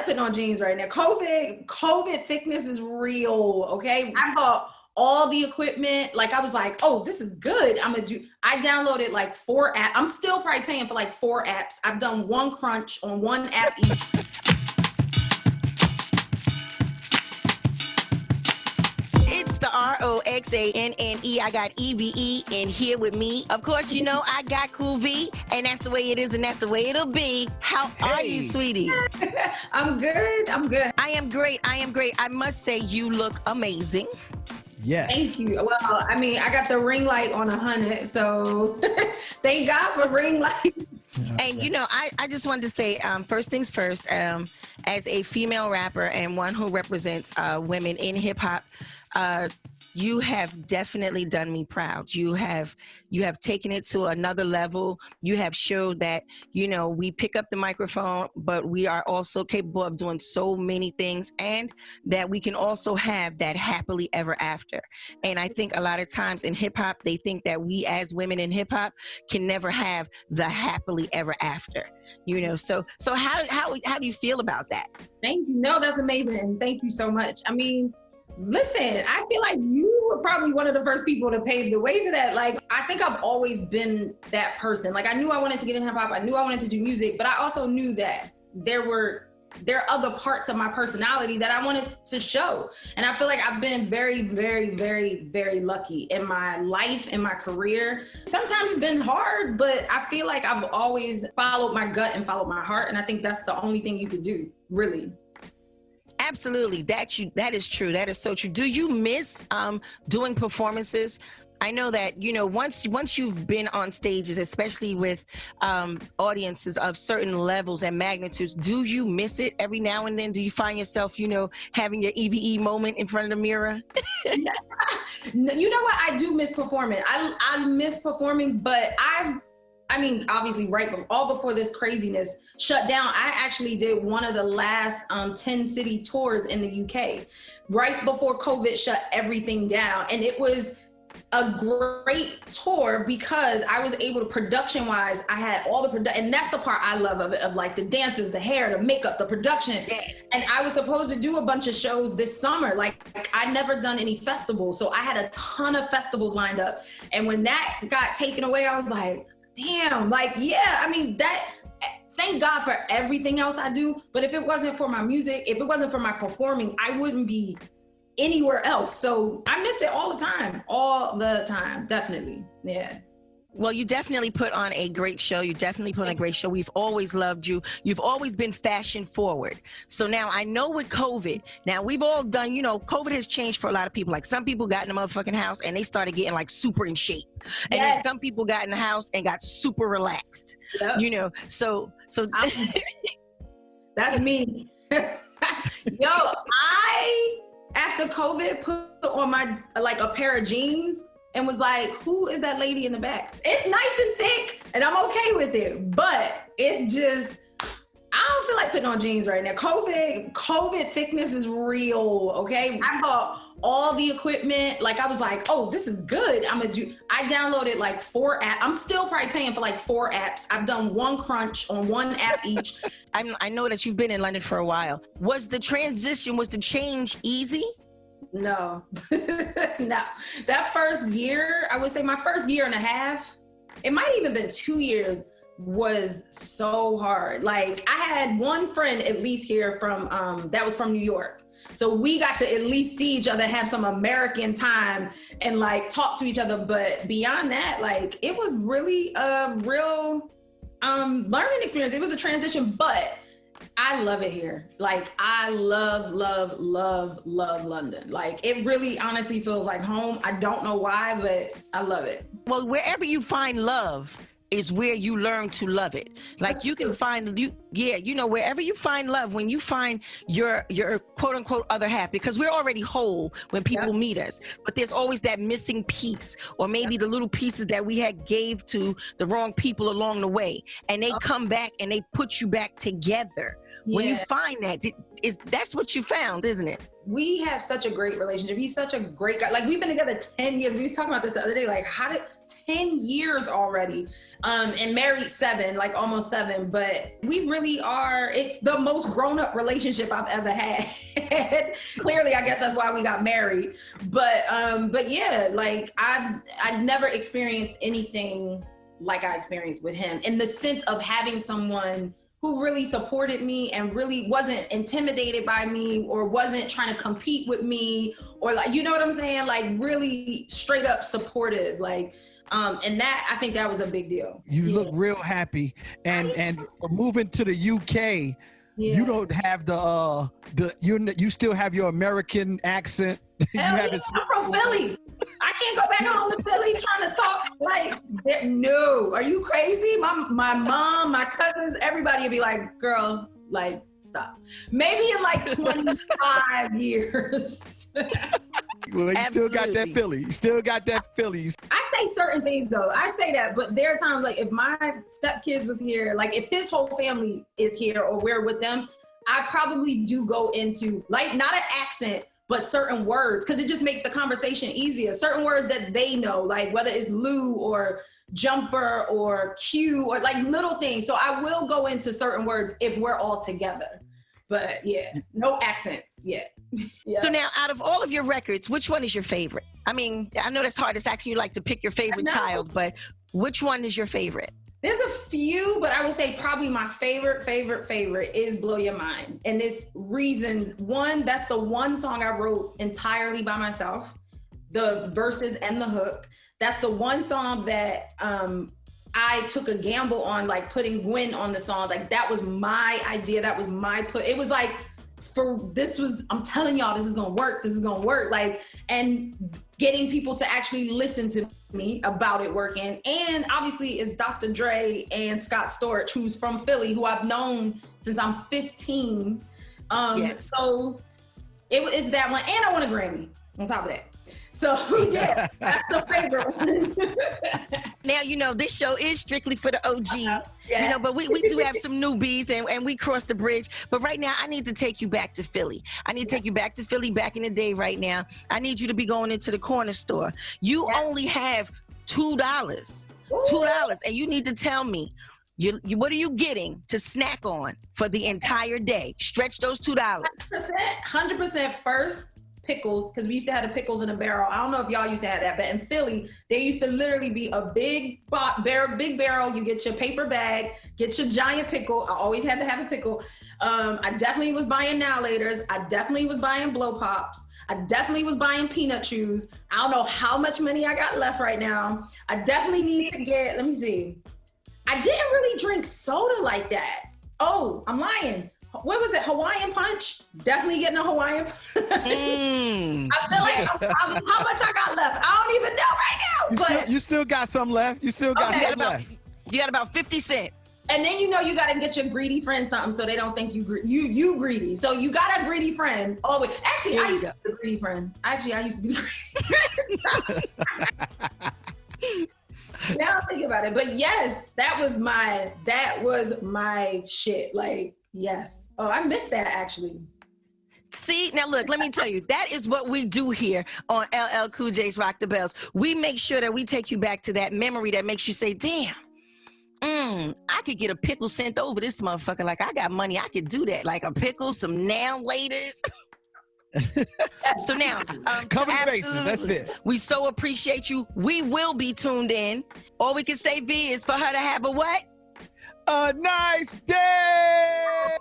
putting on jeans right now. COVID thickness is real, okay? I bought all the equipment. Like, I was like, oh, this is good. I downloaded like 4 apps. I'm still probably paying for like 4 apps. I've done one crunch on one app each. It's the Roxanne. I got EVE in here with me. Of course, you know I got Cool V, and that's the way it is, and that's the way it'll be. How are you, sweetie? I'm good. I am great. I must say, you look amazing. Yes. Thank you. Well, I mean, I got the ring light on 100, so thank God for ring light. And you know, I just wanted to say, first things first, as a female rapper and one who represents women in hip hop, you have definitely done me proud. You have taken it to another level. You have showed that, you know, we pick up the microphone, but we are also capable of doing so many things, and that we can also have that happily ever after. And I think a lot of times in hip hop, they think that we as women in hip hop can never have the happily ever after. You know, so how do you feel about that? Thank you. No, that's amazing, and thank you so much. I mean, listen, I feel like you were probably one of the first people to pave the way for that. Like, I think I've always been that person. Like, I knew I wanted to get in hip hop. I knew I wanted to do music, but I also knew that there are other parts of my personality that I wanted to show. And I feel like I've been very, very, very, very lucky in my life, in my career. Sometimes it's been hard, but I feel like I've always followed my gut and followed my heart. And I think that's the only thing you could do, really. Absolutely. That is true. That is so true. Do you miss doing performances? I know that, you know, once you've been on stages, especially with audiences of certain levels and magnitudes, do you miss it every now and then? Do you find yourself, you know, having your EVE moment in front of the mirror? You know what? I do miss performing. I miss performing, but I mean, obviously, right before this craziness shut down, I actually did one of the last 10 city tours in the UK, right before COVID shut everything down. And it was a great tour because I was able to, production-wise, I had all the and that's the part I love of it, of like the dancers, the hair, the makeup, the production. Yes. And I was supposed to do a bunch of shows this summer. Like I'd never done any festivals, so I had a ton of festivals lined up. And when that got taken away, I was like, damn, like, yeah, I mean, thank God for everything else I do. But if it wasn't for my music, if it wasn't for my performing, I wouldn't be anywhere else. So I miss it all the time, definitely. Yeah. Well, you definitely put on a great show. We've always loved you. You've always been fashion forward. So now I know with COVID, now we've all done, you know, COVID has changed for a lot of people. Like some people got in the motherfucking house and they started getting like super in shape. And then some people got in the house and got super relaxed, you know, so that's me. Yo, after COVID put on my, like a pair of jeans, and was like, who is that lady in the back? It's nice and thick, and I'm okay with it, but it's just, I don't feel like putting on jeans right now. COVID thickness is real, okay? I bought all the equipment. Like, I was like, oh, this is good. I downloaded like 4 apps. I'm still probably paying for like 4 apps. I've done one crunch on one app each. I know that you've been in London for a while. Was the change easy? No, no. That first year, I would say my first year and a half, it might even been 2 years, was so hard. Like, I had one friend at least here from, that was from New York. So we got to at least see each other, have some American time and like talk to each other. But beyond that, like, it was really a real learning experience. It was a transition, but I love it here. Like, I love London. Like, it really honestly feels like home. I don't know why, but I love it. Well, wherever you find love is where you learn to love it. Like, that's you can find, you know, wherever you find love, when you find your quote unquote other half, because we're already whole when people meet us, but there's always that missing piece, or maybe the little pieces that we had gave to the wrong people along the way, and they come back and they put you back together. When you find that, that's what you found, isn't it? we have such a great relationship. He's such a great guy. Like, we've been together 10 years. We was talking about this the other day. Like, how did 10 years already? And married 7, like almost 7. But we really are, it's the most grown-up relationship I've ever had. Clearly, I guess that's why we got married. But yeah, like I've never experienced anything like I experienced with him, in the sense of having someone who really supported me and really wasn't intimidated by me or wasn't trying to compete with me, or like, you know what I'm saying? Like, really straight up supportive. Like, and that, I think that was a big deal. You look real happy. And moving to the UK, you don't have you still have your American accent. I'm from Philly. I can't go back home to Philly trying to talk like that. No, are you crazy? My mom, my cousins, everybody would be like, girl, like, stop. Maybe in like 25 years. Well, you still got that Philly. You still got that Philly. I say certain things though. I say that, but there are times like if my stepkids was here, like if his whole family is here or we're with them, I probably do go into like, not an accent, but certain words, because it just makes the conversation easier. Certain words that they know, like whether it's Lou or jumper or Q or like little things. So I will go into certain words if we're all together. But yeah, no accents yet. Yeah. So now, out of all of your records, which one is your favorite? I mean, I know that's hard. It's asking you like to pick your favorite child, but which one is your favorite? There's a few, but I would say probably my favorite is Blow Your Mind. And it's reasons. One, that's the one song I wrote entirely by myself, the verses and the hook. That's the one song that I took a gamble on, like putting Gwen on the song. Like that was my idea. That was my it was like, I'm telling y'all, this is gonna work. Like, and getting people to actually listen to me about it working. And obviously it's Dr. Dre and Scott Storch, who's from Philly, who I've known since I'm 15. So it's that one. And I won a Grammy on top of that. So yeah, that's the favorite one. Now, you know, this show is strictly for the OGs, yes. You know, but we do have some newbies and we crossed the bridge. But right now, I need to take you back to Philly. I need to take you back to Philly back in the day right now. I need you to be going into the corner store. You only have $2. $2. And you need to tell me, what are you getting to snack on for the entire day? Stretch those $2. 100% first. Pickles, because we used to have the pickles in a barrel. I don't know if y'all used to have that, but in Philly, there used to literally be a big barrel. You get your paper bag, get your giant pickle. I always had to have a pickle. I definitely was buying Now Laters. I definitely was buying Blow Pops. I definitely was buying peanut chews. I don't know how much money I got left right now. I definitely need to get, let me see. I didn't really drink soda like that. Oh, I'm lying. What was it? Hawaiian Punch? Definitely getting a Hawaiian Punch. I feel like how much I got left. I don't even know right now. But you still got some left. You still got some left. You got about 50 cents. And then you know you got to get your greedy friend something so they don't think you greedy. So you got a greedy friend always. Actually, I used to be a greedy friend. I used to be greedy. Now I think about it. But yes, that was my shit. Like, yes. Oh, I missed that actually. See, now look, let me tell you, that is what we do here on LL Cool J's Rock the Bells. We make sure that we take you back to that memory that makes you say, damn, I could get a pickle sent over this motherfucker. Like, I got money, I could do that. Like a pickle, some Now Laters. So now, cover the bases, that's it. We so appreciate you. We will be tuned in. All we can say, V, is for her to have a what? A nice day!